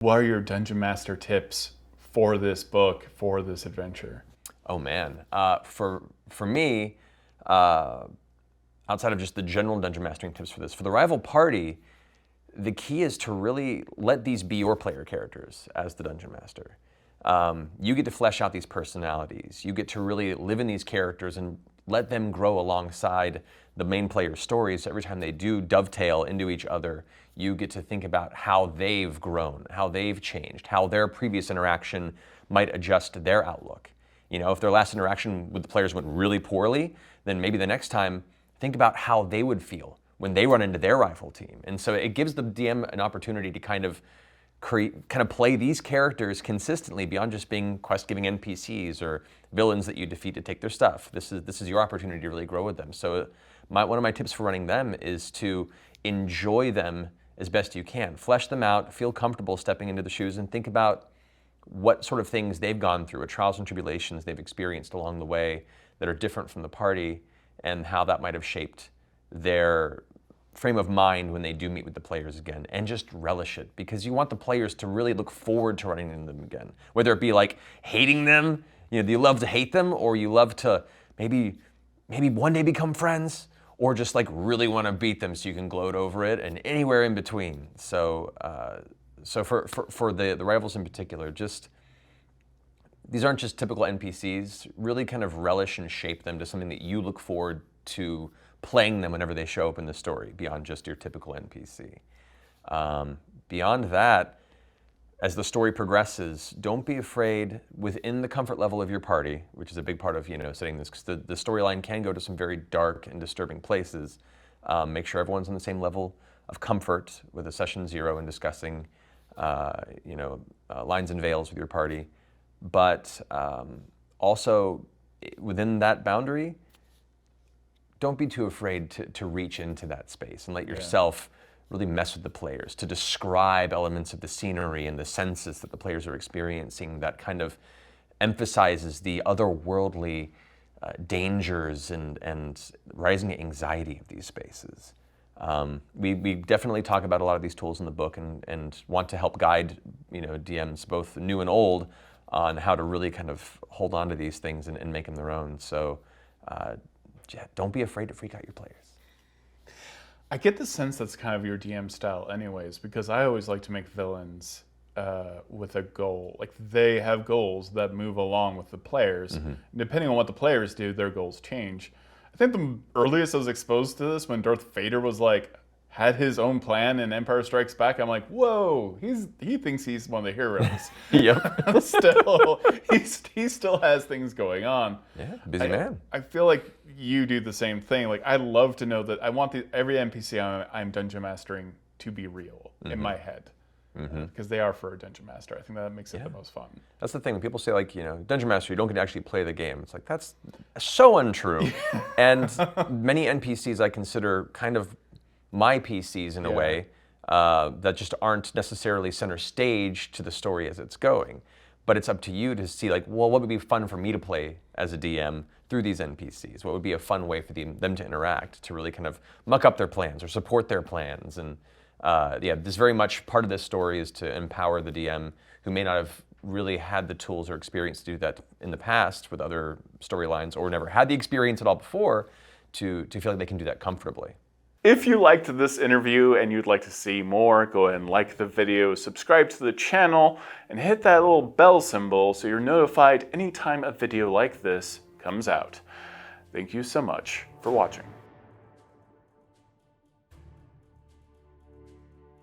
What are your Dungeon Master tips for this book, for this adventure? Oh man, for me, outside of just the general dungeon mastering tips for this, for the rival party, the key is to really let these be your player characters as the dungeon master. You get to flesh out these personalities. You get to really live in these characters and let them grow alongside the main player's stories. Every time they do dovetail into each other, you get to think about how they've grown, how they've changed, how their previous interaction might adjust their outlook. You know, if their last interaction with the players went really poorly, then maybe the next time, think about how they would feel when they run into their rival team. And so it gives the DM an opportunity to kind of play these characters consistently beyond just being quest-giving NPCs or villains that you defeat to take their stuff. This is your opportunity to really grow with them. So one of my tips for running them is to enjoy them as best you can. Flesh them out, feel comfortable stepping into the shoes, and think about what sort of things they've gone through, what trials and tribulations they've experienced along the way that are different from the party, and how that might have shaped their frame of mind when they do meet with the players again, and just relish it, because you want the players to really look forward to running into them again. Whether it be like hating them, you know, you love to hate them, or you love to maybe one day become friends, or just like really want to beat them so you can gloat over it, and anywhere in between. So for the rivals in particular, just these aren't just typical NPCs. Really kind of relish and shape them to something that you look forward to playing them whenever they show up in the story, beyond just your typical NPC. Beyond that, as the story progresses, don't be afraid within the comfort level of your party, which is a big part of setting this, because the storyline can go to some very dark and disturbing places. Make sure everyone's on the same level of comfort with a session 0 and discussing lines and veils with your party. But also within that boundary, don't be too afraid to reach into that space and let yourself really mess with the players, to describe elements of the scenery and the senses that the players are experiencing that kind of emphasizes the otherworldly dangers and rising anxiety of these spaces. We definitely talk about a lot of these tools in the book and want to help guide DMs, both new and old, on how to really kind of hold on to these things and make them their own. So don't be afraid to freak out your players. I get the sense that's kind of your DM style anyways, because I always like to make villains with a goal. Like, they have goals that move along with the players. Mm-hmm. Depending on what the players do, their goals change. I think the earliest I was exposed to this when Darth Vader was had his own plan in Empire Strikes Back. I'm like, whoa, he thinks he's one of the heroes. Yep. he still has things going on. Yeah, busy man. I feel like you do the same thing. Like, I love to know that I want every NPC I'm dungeon mastering to be real in my head. Because they are for a dungeon master. I think that makes it the most fun. That's the thing. When people say, dungeon master, you don't get to actually play the game. It's like, that's so untrue. And many NPCs I consider kind of my PCs in a way that just aren't necessarily center stage to the story as it's going. But it's up to you to see, what would be fun for me to play as a DM through these NPCs? What would be a fun way for them to interact, to really kind of muck up their plans or support their plans? And this very much part of this story is to empower the DM who may not have really had the tools or experience to do that in the past with other storylines, or never had the experience at all before, to feel like they can do that comfortably. If you liked this interview and you'd like to see more, go ahead and like the video, subscribe to the channel, and hit that little bell symbol so you're notified anytime a video like this comes out. Thank you so much for watching.